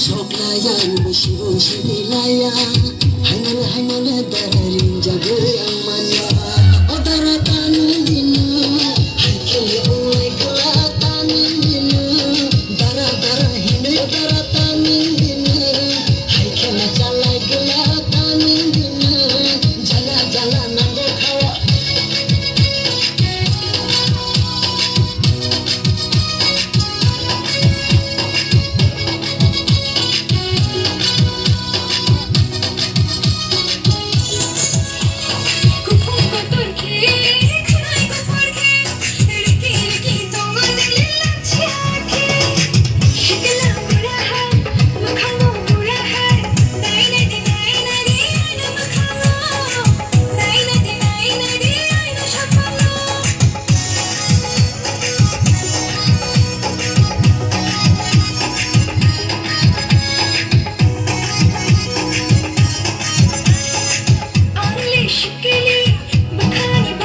Soklayan busi-busi dilaya Hanal-hanal darin jaga yang manja Otaratan dina Hakili ulai kelatan dina Darah-darah hina daratan dina Hakili jalai kelatan dina Jala-jala nanggo kawa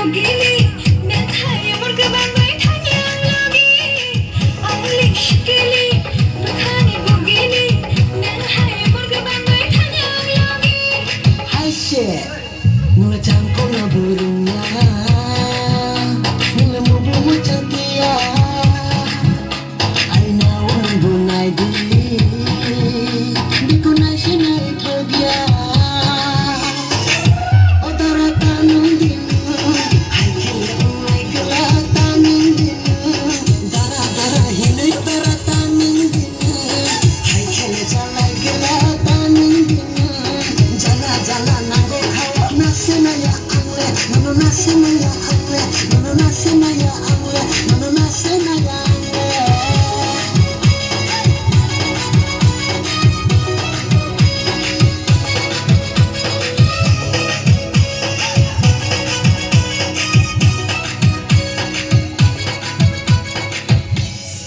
Give me